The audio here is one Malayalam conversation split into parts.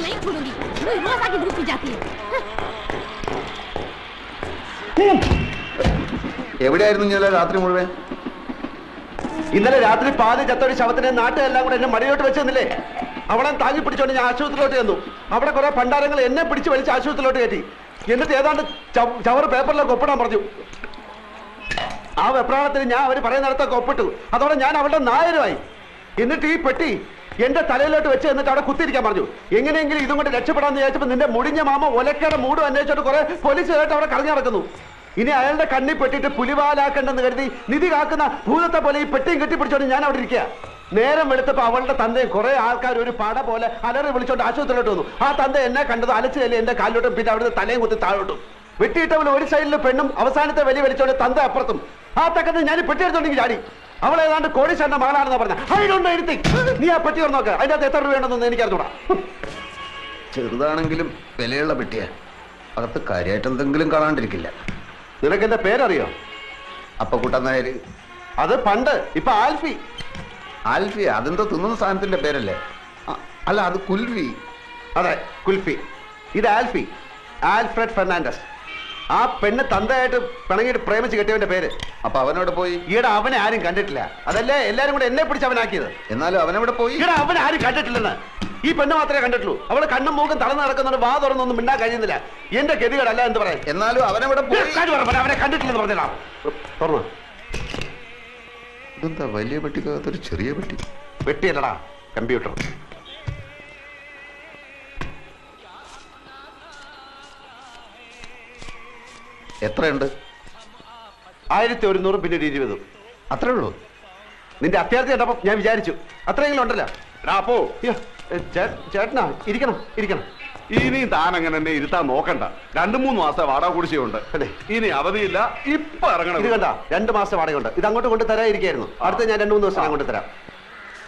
नहीं छोड़ूंगी। मैं रोज आके धूप जाती है। എവിടെയായിരുന്നു ഇന്നലെ രാത്രി മുഴുവൻ? ഇന്നലെ രാത്രി പാതി ചത്തൊരു ശവത്തിനെ നാട്ടുകാരെല്ലാം കൂടെ എന്നെ മടിയോട്ട് വെച്ചെന്നില്ലേ? അവളെ താങ്ങി പിടിച്ചോണ്ട് ഞാൻ ആശുപത്രിയിലോട്ട് ചെന്നു. അവിടെ കുറെ പണ്ടാരങ്ങൾ എന്നെ പിടിച്ച് വലിച്ച് ആശുപത്രിയിലോട്ട് കയറ്റി. എന്നിട്ട് ഏതാണ്ട് ചവറ് പേപ്പറിലൊക്കെ ഒപ്പിടാൻ പറഞ്ഞു. ആ വെപ്രാളത്തിന് ഞാൻ അവർ പറയുന്നിടത്തൊക്കെ ഒപ്പിട്ടു. അതോടെ ഞാൻ അവളുടെ നായരുമായി. എന്നിട്ട് ഈ പെട്ടി എന്റെ തലയിലോട്ട് വെച്ച് എന്നിട്ട് അവിടെ കുത്തിരിക്കാൻ പറഞ്ഞു. എങ്ങനെയെങ്കിലും ഇതും കൊണ്ട് രക്ഷപ്പെടാന്ന് വിചാരിച്ചപ്പോൾ നിന്റെ മുടിഞ്ഞ മാമ ഒലക്കയുടെ മൂടും അന്വേഷിച്ചിട്ട് കുറെ പോലീസുകാരായിട്ട് അവിടെ കറങ്ങി നടക്കുന്നു. ഇനി അയാളുടെ കണ്ണി പെട്ടിട്ട് പുലിവാലാക്കണ്ടെന്ന് കരുതി നിധി കാക്കുന്ന ഭൂതത്തെ പോലെ ഈ പെട്ടിയും കെട്ടിപ്പിടിച്ചോണ്ട് ഞാൻ അവിടെ ഇരിക്കുക. നേരം വെളുത്തപ്പോ അവളുടെ തന്തയും കുറെ ആൾക്കാർ ഒരു പട പോലെ അലറി വിളിച്ചോണ്ട് ആശുപത്രിയിലോട്ട് വന്നു. ആ തന്ത എന്നെ കണ്ടത് അലച്ചു തല്ലേ എന്റെ കാലിലോട്ടും പിന്നെ അവിടുത്തെ തലയും കുത്തി താഴോട്ടും. വെട്ടിയിട്ടവൾ ഒരു സൈഡിൽ പെണ്ണും അവസാനത്തെ വലിയ വലിച്ചോണ്ട് തന്ത അപ്പുറത്തും. ആ തക്കത്ത് ഞാൻ പെട്ടി എടുത്തോണ്ടെങ്കിൽ ചാടി. അവൾ ഏതാണ്ട് കോടീശ്വരന്റെ മകളാണെന്ന് പറഞ്ഞ അതിനൊന്നും എഴുത്തി നീ ആ പെട്ടി തുറന്നു നോക്ക്. അതിനകത്ത് എത്ര രൂപയുണ്ടെന്ന് എനിക്കറിഞ്ഞൂടാ. ചെറുതാണെങ്കിലും വിലയുള്ള പെട്ടിയാ. അകത്ത് കാര്യമായിട്ട് എന്തെങ്കിലും കാണാണ്ടിരിക്കില്ല. നിനക്ക് എന്റെ പേരറിയോ? അപ്പക്കുട്ടൻ നായര്. അത് പണ്ട്. ഇപ്പൊ ആൽഫി. ആൽഫി അതെന്തോ തിന്നുന്ന സാധനത്തിന്റെ പേരല്ലേ? അല്ല അത് കുൽഫി. അതെ കുൽഫി. ഇത് ആൽഫി, ആൽഫ്രഡ് ഫെർണാണ്ടസ്. ആ പെണ്ണ് തന്തയായിട്ട് പിണങ്ങിയിട്ട് പ്രേമിച്ച് കെട്ടിയവന്റെ പേര്. അപ്പൊ അവനോട് പോയി? ഈടെ അവനെ ആരും കണ്ടിട്ടില്ല. അതല്ലേ എല്ലാരും കൂടെ എന്നെ പിടിച്ച് അവനാക്കിയത്. എന്നാലും അവനവിടെ പോയി? ഈടെ അവനെ ആരും കണ്ടിട്ടില്ലെന്ന്. ഈ പെണ്ണ് മാത്രമേ കണ്ടിട്ടുള്ളൂ. അവള് കണ്ണും മൂക്കും തളർന്ന് നടക്കുന്നതുകൊണ്ട് വാ തുറന്നൊന്നും മിണ്ടാൻ കഴിയുന്നില്ല. എന്റെ ഗതികേടല്ല എന്ത് പറയാൻ. എന്നാലും അവനവിടെ അവനെ കണ്ടിട്ടില്ലെന്ന് പറഞ്ഞാ തുറന്നു. ഇതെന്താ വലിയ പെട്ടിക്കകത്തൊരു ചെറിയ പെട്ടി? പെട്ടിയല്ലടാ, കമ്പ്യൂട്ടർ. എത്രയുണ്ട്? 1100 പിന്നെ 20. അത്രേ ഉള്ളൂ? നിന്റെ അത്യാർത്ഥി കണ്ടപ്പോ ഞാൻ വിചാരിച്ചു അത്രയെങ്കിലും ഉണ്ടല്ലോ. അപ്പോ ചേട്ടനാ ഇരിക്കണം ഇരിക്കണം. ഇനി താൻ അങ്ങനെ എന്നെ ഇരുത്താൻ നോക്കണ്ട. 2-3 മാസത്തെ വാടക കുടിശ്ശികയുണ്ട്. ഇനി അവധിയില്ല. ഇപ്പൊ ഇറങ്ങണം. ഇത് കണ്ട 2 മാസത്തെ വാടകയുണ്ട്. ഇത് അങ്ങോട്ട് കൊണ്ട് തരാതിരിക്കായിരുന്നു. അടുത്ത ഞാൻ 2-3 ദിവസം കൊണ്ട് തരാം.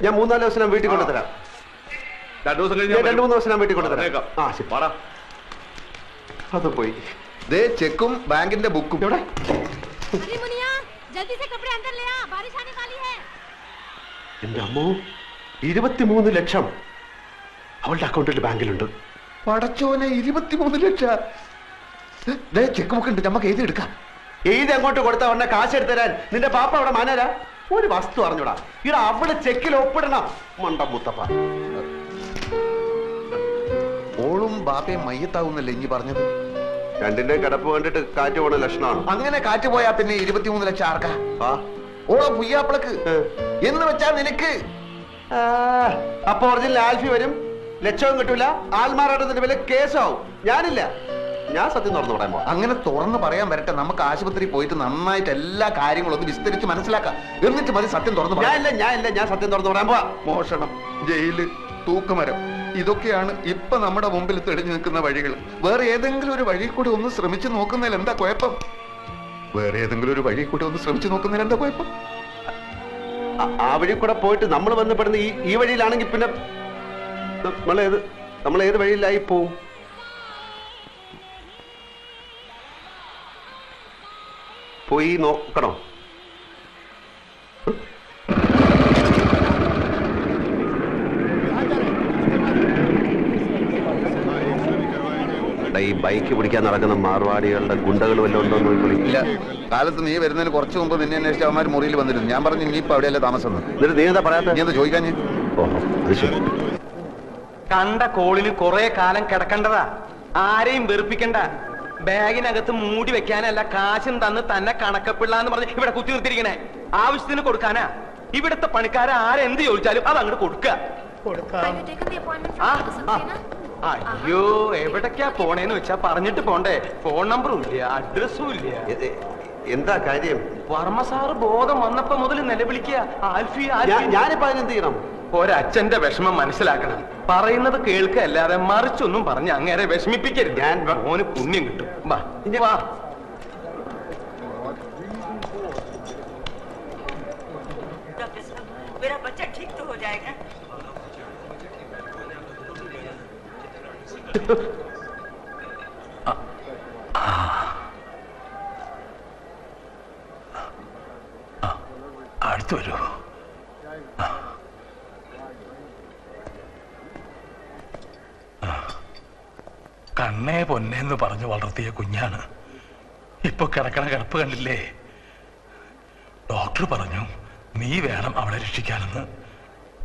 ഞാൻ 3-4 ദിവസം വീട്ടിൽ കൊണ്ട് തരാം. 2 ദിവസം കഴിഞ്ഞ് 2-3 ദിവസം വീട്ടിൽ കൊണ്ട് തരാം. ആ ശരി. വാടാ. അത് പോയി. ദേ ചെക്കും ബാങ്കിന്റെ ബുക്കും. എവിടെ? എന്റെ അമ്മോ, 23 ലക്ഷം അവളുടെ അക്കൗണ്ടിൽ ബാങ്കിലുണ്ട്. പടച്ചോനെ, 23 ലക്ഷം. ചെക്ക് ബുക്ക് ഉണ്ട്, നമുക്ക് എഴുതി എടുക്കാം. എഴുതി അങ്ങോട്ട് കൊടുത്താ ഉടനെ കാശ് എടുത്തരാൻ നിന്റെ പാപ്പ അവിടെ മാനേരാ. ഒരു വസ്തു അറിഞ്ഞൂടാ. ഇവിടെ അവള് ചെക്കിൽ ഒപ്പിടണം. മണ്ട മുത്തപ്പ. ഓളും ബാപ്പയും മയ്യത്താവുന്നല്ലേ ഇനി പറഞ്ഞത്? രണ്ടിന്റെ കിടപ്പ് കണ്ടിട്ട് കാറ്റ് പോണ ലക്ഷണമാണ്. അങ്ങനെ കാറ്റ് പോയാ പിന്നെ 23 ലക്ഷം ആർക്കാ? ഓളോ പുയ്യാപ്പിളക്ക് എന്ന് വെച്ചാ നിനക്ക്. അപ്പൊ ഒറിജിനൽ ആൽഫി വരും, ലക്ഷവും കിട്ടൂല, ആൽമാറാട്ടത്തിന്റെ വില കേസാവും. ഞാനില്ല, ഞാൻ സത്യം തുറന്നു പറയാൻ പോവാ. അങ്ങനെ തുറന്ന് പറയാൻ വരട്ടെ. നമുക്ക് ആശുപത്രി പോയിട്ട് നന്നായിട്ട് എല്ലാ കാര്യങ്ങളും ഒന്ന് വിസ്തരിച്ച് മനസ്സിലാക്കാം. എന്നിട്ട് മതി സത്യം തുറന്നു പറയാൻ. ഞാൻ സത്യം തുറന്നു പറയാൻ പോവാ. മോഷണം, ജയില്, തൂക്കുമരം, ഇതൊക്കെയാണ് ഇപ്പൊ നമ്മുടെ മുമ്പിൽ തെളിഞ്ഞു നിൽക്കുന്ന വഴികൾ. വേറെ ഏതെങ്കിലും ഒരു വഴി കൂടി ഒന്ന് ശ്രമിച്ചു നോക്കുന്നതിൽ എന്താ കുഴപ്പം? വേറെ ഏതെങ്കിലും ഒരു വഴി കൂടി ഒന്ന് ശ്രമിച്ചു നോക്കുന്നതിൽ എന്താ കുഴപ്പം? ആ വഴി കൂടെ പോയിട്ട് നമ്മൾ ബന്ധപ്പെടുന്ന ഈ വഴിയിലാണെങ്കിൽ പിന്നെ നമ്മൾ ഏത് വഴിയിലായി പോവും? പോയി നോക്കണോ? ഈ ബൈക്ക് പിടിക്കാൻ നടക്കുന്ന മാർവാടികളുടെ ഗുണ്ടകൾ വല്ലതും ഉണ്ടോ എന്ന് ഇല്ല. കാലത്ത് നീ വരുന്നതിന് കുറച്ച് മുമ്പ് നിന്നെ അന്വേഷിച്ച അവന്മാർ മുറിയിൽ വന്നിരുന്നു. ഞാൻ പറഞ്ഞു നീ ഇപ്പൊ അവിടെയല്ലേ താമസം. എന്നിട്ട് നീ എന്താ പറയാത്ത? നീ എന്താ ചോദിക്കാൻ? കണ്ട കോളിന് കുറെ കാലം കിടക്കണ്ടതാ. ആരെയും വെറുപ്പിക്കണ്ട. ബാഗിനകത്ത് മൂടി വെക്കാനല്ല, കാശും തന്ന് തന്നെ കണക്കപ്പിള്ള എന്ന് പറഞ്ഞ് ഇവിടെ കുത്തി നിർത്തിയിരിക്കണേ. ആവശ്യത്തിന് കൊടുക്കാനാ. ഇവിടുത്തെ പണിക്കാരെ ആരെന്ത് ചോദിച്ചാലും അത് അങ്ങോട്ട് കൊടുക്കുക. അയ്യോ, എവിടേക്കാ പോണേന്ന് വെച്ചാ പറഞ്ഞിട്ട് പോണ്ടേ. ഫോൺ നമ്പറും ഇല്ല, അഡ്രസ്സും ഇല്ല. എന്താ കാര്യം? വർമ്മ സാറ് ബോധം വന്നപ്പോ മുതൽ നിലവിളിക്കുക, ആൽഫി. ഞാനിപ്പോ അതിനെന്ത് ചെയ്യണം? ഒരച്ഛന്റെ വിഷമം മനസ്സിലാക്കണം. പറയുന്നത് കേൾക്കല്ലാതെ മറിച്ചൊന്നും പറഞ്ഞ് അങ്ങേരെ വിഷമിപ്പിക്കരുത്. ഞാൻ മോന് പുണ്യം കിട്ടും. വാ. मेरा बच्चा ठीक तो हो जाएगा. അടുത്ത് വരൂ. കണ്ണേ പൊന്നേന്ന് പറഞ്ഞു വളർത്തിയ കുഞ്ഞാണ്. ഇപ്പൊ കിടക്കണ കിടപ്പ് കണ്ടില്ലേ? ഡോക്ടർ പറഞ്ഞു നീ വേണം അവളെ രക്ഷിക്കാനെന്ന്.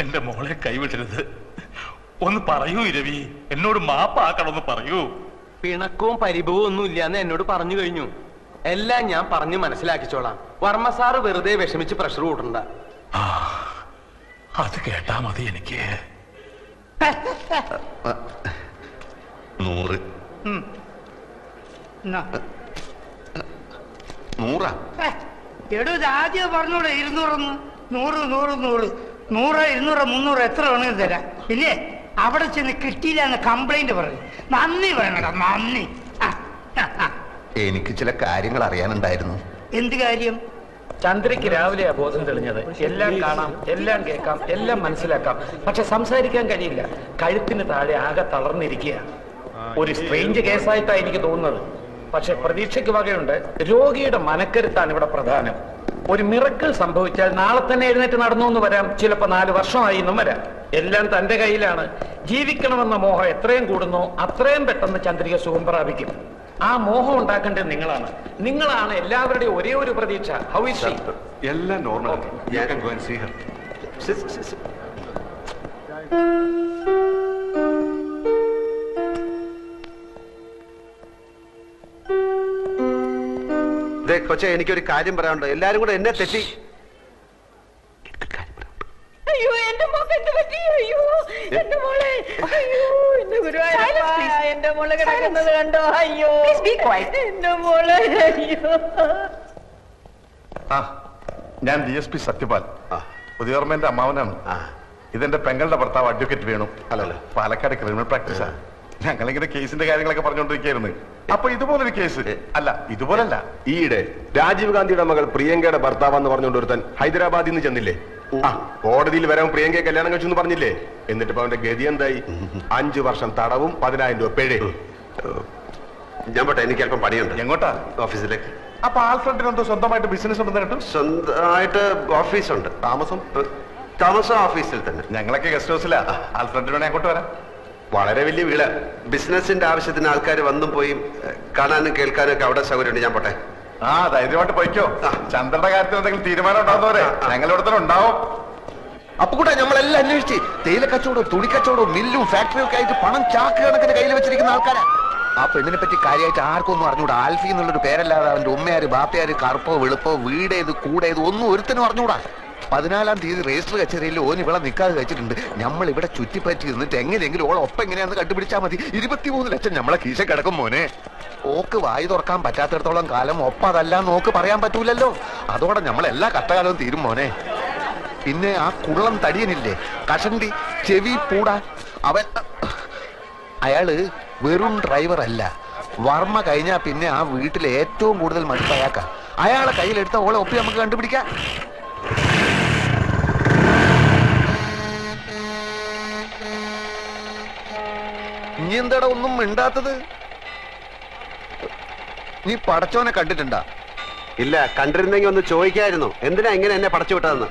എന്റെ മോളെ കൈവിടരുത്. ഒന്ന് പറയൂ ഇരവി, എന്നോട് മാപ്പാക്കണമെന്ന് പറയൂ. പിണക്കവും പരിഭവവും ഒന്നും ഇല്ലാന്ന് എന്നോട് പറഞ്ഞു കഴിഞ്ഞു. എല്ലാം ഞാൻ പറഞ്ഞു മനസ്സിലാക്കിച്ചോളാം. വർമ്മ സാറ് വെറുതെ വിഷമിച്ച് പ്രഷർ കൂട്ടണ്ട. ആ, അത് കേട്ടാ മതി എനിക്ക്. 100. 100 എടോ ഇത് ആദ്യം പറഞ്ഞൂടെ 200 100 100 100 100 200 300 എത്ര വേണമെങ്കിലും തരാം. ഇല്ലേ അവിടെ ചെന്ന് കിട്ടിയില്ല എന്ന് കംപ്ലൈന്റ് പറഞ്ഞു. നന്ദി വേണടാ, നന്ദി. എനിക്ക് ചില കാര്യങ്ങൾ അറിയാനുണ്ടായിരുന്നു. എന്ത് കാര്യം? ചന്ദ്രയ്ക്ക് രാവിലെയാ ബോധം തെളിഞ്ഞത്. എല്ലാം കാണാം, എല്ലാം കേൾക്കാം, എല്ലാം മനസ്സിലാക്കാം, പക്ഷെ സംസാരിക്കാൻ കഴിയില്ല. കഴുത്തിന് താഴെ ആകെ തളർന്നിരിക്കുക. ഒരു സ്ട്രേഞ്ച് കേസായിട്ടാണ് എനിക്ക് തോന്നുന്നത്. പക്ഷെ പ്രതീക്ഷയ്ക്ക് വകയുണ്ട്. രോഗിയുടെ മനക്കരുത്താണ് ഇവിടെ പ്രധാനം. ഒരു മിറക്കിൾ സംഭവിച്ചാൽ നാളെ തന്നെ എഴുന്നേറ്റ് നടന്നു എന്ന് വരാം, ചിലപ്പോ 4 വർഷമായി എന്നും വരാം. എല്ലാം തന്റെ കയ്യിലാണ്. ജീവിക്കണമെന്ന മോഹം എത്രയും കൂടുന്നോ അത്രയും പെട്ടെന്ന് ചന്ദ്രിക സുഖം പ്രാപിക്കും. ആ മോഹം ഉണ്ടാക്കേണ്ടത് നിങ്ങളാണ് എല്ലാവരുടെയും ഒരേ ഒരു പ്രതീക്ഷ. How is she? എല്ലാം നോർമൽ. കൊച്ചെ, എനിക്കൊരു കാര്യം പറയാനുണ്ട്. എല്ലാരും കൂടെ എന്നെ തെറ്റി. അയ്യോ എന്റെ മോക്ക് എന്ത് പറ്റി? അയ്യോ എന്റെ മോളെ, അയ്യോ എന്റെ ഗുരുവായൂരപ്പ, എന്റെ മോളെ കിടക്കുന്നത് കണ്ടോ? അയ്യോ എന്റെ മോളെ, അയ്യോ. ഞാൻ DSP സത്യപാൽ, പുതിയോർമ്മന്റെ അമ്മാവനാണ്. ഇതെന്റെ പെങ്ങളുടെ ഭർത്താവ് അഡ്വക്കേറ്റ് വേണു. അല്ലല്ലോ, പാലക്കാട് ക്രിമിനൽ പ്രാക്ടീസാ. ഞങ്ങളിങ്ങനെ കേസിന്റെ കാര്യങ്ങളൊക്കെ പറഞ്ഞുകൊണ്ടിരിക്കുകയായിരുന്നു. അപ്പൊ ഇതുപോലൊരു കേസ് അല്ല, ഇതുപോലല്ല. ഈയിടെ രാജീവ് ഗാന്ധിയുടെ മകൾ പ്രിയങ്കയുടെ ഭർത്താവെന്ന് പറഞ്ഞുകൊണ്ട് ഒരുത്തൻ ഹൈദരാബാദിൽ നിന്ന് ചെന്നില്ലേ? കോടതിയിൽ വരാൻ പ്രിയങ്കയെ കല്യാണം കഴിച്ചു എന്ന് പറഞ്ഞില്ലേ? എന്നിട്ട് ഇപ്പൊ അവന്റെ ഗതി എന്തായി? 5 വർഷം തടവും 10,000 രൂപ പിഴ. ഞാൻ പോട്ടെ, എനിക്ക് അല്പം പണിയുണ്ട്. എങ്ങോട്ടാ? ഓഫീസിലേക്ക്. അപ്പൊ ആൽഫ്രണ്ടിന് എന്തോ സ്വന്തമായിട്ട് ബിസിനസ് ഉണ്ടെന്ന് കേട്ടു. സ്വന്തമായിട്ട് ഓഫീസുണ്ട്. താമസം ഓഫീസിൽ തന്നെ. ഞങ്ങളൊക്കെ ഗസ്റ്റ് ഹൗസിലാ. ആൽഫ്രണ്ടിന് വേണേ അങ്ങോട്ട് വരാം. വളരെ വലിയ വീട്. ബിസിനസിന്റെ ആവശ്യത്തിന് ആൾക്കാർ വന്നും പോയും കാണാനും കേൾക്കാനും ഒക്കെ അവിടെ സൗകര്യമുണ്ട്. ഞാൻ പോട്ടെ. ധൈര്യമായിട്ട് പോയിക്കോ. ചന്ദ്രന്റെ കാര്യത്തിൽ എന്തെങ്കിലും തീരുമാനം ഉണ്ടാകുന്നവരെ ഞങ്ങളിവിടെ തന്നെ ഉണ്ടാവും. അപ്പൊ കൂടെ നമ്മളെല്ലാം അന്വേഷിച്ച് തേയില കച്ചവടവും തുണി കച്ചവടവും മില്ലും ഫാക്ടറിയും ഒക്കെ ആയിട്ട് പണം ചാക്ക് കണക്കിന് കയ്യിൽ വെച്ചിരിക്കുന്ന ആൾക്കാരാ. ആ പെണ്ണിനെ പറ്റി കാര്യമായിട്ട് ആർക്കും ഒന്നും അറിഞ്ഞൂടാ. ആൽഫി എന്നുള്ളൊരു പേരല്ലാതെ അവന്റെ ഉമ്മയാര് ബാപ്പയാര് കറുപ്പോ വെളുപ്പോ വീടേത് കൂടേത് ഒന്നും ഒരുത്തനും അറിഞ്ഞൂടാ. 14-ാം തീയതി രജിസ്റ്റർ കച്ചേരിയിൽ ഓൻ ഇവിടെ നിൽക്കാതെ വെച്ചിട്ടുണ്ട്. നമ്മൾ ഇവിടെ ചുറ്റിപ്പറ്റി നിന്നിട്ട് എങ്ങനെയെങ്കിലും ഓൾ ഒപ്പം എങ്ങനെയാന്ന് കണ്ടുപിടിച്ചാൽ മതി. 23 ലക്ഷം നമ്മളെ കീശ കിടക്കും മോനെ. ഓക്ക് വായി തുറക്കാൻ പറ്റാത്തിടത്തോളം കാലം ഒപ്പം അതല്ല നോക്ക് പറയാൻ പറ്റൂലല്ലോ. അതോടെ നമ്മളെല്ലാ കഷ്ടകാലവും തീരും മോനെ. പിന്നെ ആ കുള്ളം തടിയനില്ലേ, കഷണ്ടി ചെവി പൂടാ, അയാള് വെറും ഡ്രൈവർ അല്ല. വർമ്മ കഴിഞ്ഞാ പിന്നെ ആ വീട്ടിലെ ഏറ്റവും കൂടുതൽ മടുപ്പ് അയാൾക്കാ. അയാളെ കയ്യിലെടുത്ത ഓളെ ഒപ്പി നമുക്ക് കണ്ടുപിടിക്കാം. ഇനി എന്താടാ ഒന്നും മിണ്ടാത്തത്? നീ പടച്ചോനെ കണ്ടിട്ടുണ്ടാ? ഇല്ല, കണ്ടിരുന്നെങ്കിൽ ഒന്ന് ചോദിക്കായിരുന്നു. എന്തിനാ ഇങ്ങനെ എന്നെ പടച്ചു വിട്ടതെന്ന്.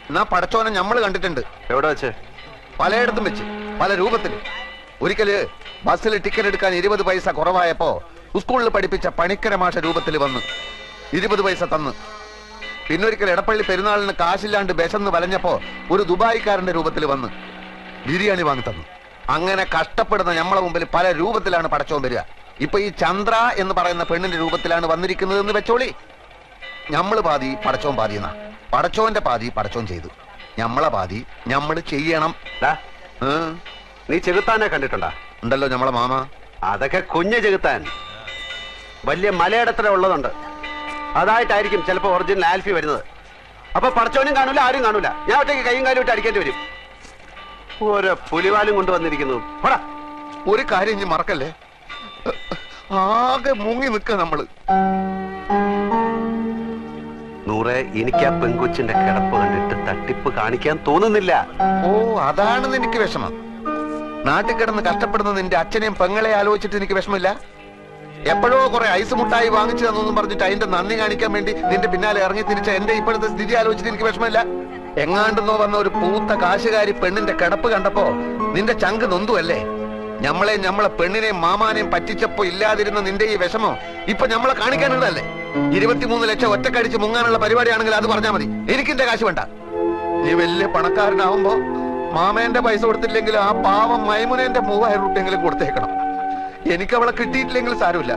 എന്നാ പടച്ചോനെ ഞമ്മള് കണ്ടിട്ടുണ്ട്. എവിടെ വെച്ച്? പലയിടത്തും വെച്ച്, പല രൂപത്തിൽ. ഒരിക്കല് ബസ്സിൽ ടിക്കറ്റ് എടുക്കാൻ 20 പൈസ കുറവായപ്പോ സ്കൂളിൽ പഠിപ്പിച്ച പണിക്കര മാഷ രൂപത്തിൽ വന്ന് 20 പൈസ തന്ന്. പിന്നൊരിക്കൽ എടപ്പള്ളി പെരുന്നാളിന് കാശില്ലാണ്ട് ബെശന്ന് വലഞ്ഞപ്പോ ഒരു ദുബായിക്കാരന്റെ രൂപത്തിൽ വന്ന് ബിരിയാണി വാങ്ങി തന്നു. അങ്ങനെ കഷ്ടപ്പെടുന്ന നമ്മളെ മുമ്പിൽ പല രൂപത്തിലാണ് പടച്ചോൻ വരിക. ഇപ്പൊ ഈ ചന്ദ്ര എന്ന് പറയുന്ന പെണ്ണിന്റെ രൂപത്തിലാണ് വന്നിരിക്കുന്നത് എന്ന് വെച്ചോളി. ഞമ്മള് പാതി പടച്ചോൻ പാതി എന്നാ. പടച്ചോന്റെ പാതി പടച്ചോൻ ചെയ്തു, ഞമ്മളെ പാതി ഞമ്മള് ചെയ്യണം. നീ ചെകുത്താനെ കണ്ടിട്ടുണ്ടാ? ഉണ്ടല്ലോ ഞമ്മളെ മാമ. അതൊക്കെ കുഞ്ഞ് ചെകുത്താൻ. വലിയ മലയിടത്ര ഉള്ളതുണ്ട്. അതായിട്ടായിരിക്കും ചിലപ്പോ ഒറിജിനൽ ആൽഫി വരുന്നത്. അപ്പൊ പടച്ചോനും കാണൂല, ആരും കാണൂല. ഞാൻ ഒറ്റയ്ക്ക് കൈയും കാലും ഇട്ട് അടിക്കേണ്ടി വരും. ഓരോ പുലിവാലും കൊണ്ടുവന്നിരിക്കുന്നു. ഒരു കാര്യം ഇനി മറക്കല്ലേ, ആകെ മുങ്ങി നിൽക്ക നമ്മള്. നൂറെ, എനിക്ക് ആ പെങ്കൊച്ചിന്റെ കിടപ്പ് കണ്ടിട്ട് തട്ടിപ്പ് കാണിക്കാൻ തോന്നുന്നില്ല. ഓ, അതാണെന്ന് എനിക്ക് വിഷമം. നാട്ടിൽ കിടന്ന് കഷ്ടപ്പെടുന്ന നിന്റെ അച്ഛനെയും പെങ്ങളെ ആലോചിച്ചിട്ട് എനിക്ക് വിഷമില്ല. എപ്പോഴോ കുറെ ഐസ് മുട്ടായി വാങ്ങിച്ചു തന്നൊന്നും പറഞ്ഞിട്ട് അതിന്റെ നന്ദി കാണിക്കാൻ വേണ്ടി നിന്റെ പിന്നാലെ ഇറങ്ങി തിരിച്ച എന്റെ ഇപ്പോഴത്തെ സ്ഥിതി ആലോചിച്ചിട്ട് എനിക്ക് വിഷമമില്ല. എങ്ങാണ്ടെന്നോ വന്ന ഒരു പൂത്ത കാശുകാരി പെണ്ണിന്റെ കിടപ്പ് കണ്ടപ്പോ നിന്റെ ചങ്ക് നൊന്തുവല്ലേ? നമ്മളെ പെണ്ണിനെയും മാമാനെയും പറ്റിച്ചപ്പോ ഇല്ലാതിരുന്ന നിന്റെ ഈ വിഷമം ഇപ്പൊ നമ്മളെ കാണിക്കാനുള്ളതല്ലേ? 23 ലക്ഷം ഒറ്റക്കടിച്ച് മുങ്ങാനുള്ള പരിപാടിയാണെങ്കിൽ അത് പറഞ്ഞാൽ മതി. എനിക്കിന്റെ കാശ് വേണ്ട. നീ വലിയ പണക്കാരനാവുമ്പോ മാമേന്റെ പൈസ കൊടുത്തില്ലെങ്കിൽ ആ പാവം മൈമുനേന്റെ 3000 രൂപയെങ്കിലും കൊടുത്തേക്കണം. എനിക്ക് അവളെ കിട്ടിയിട്ടില്ലെങ്കിൽ സാരമില്ല.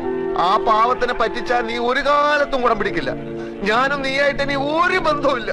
ആ പാവത്തിനെ പറ്റിച്ചാൽ നീ ഒരു കാലത്തും കുടം പിടിക്കില്ല. ഞാനും നീയായിട്ട് ഇനി ഒരു ബന്ധവുമില്ല.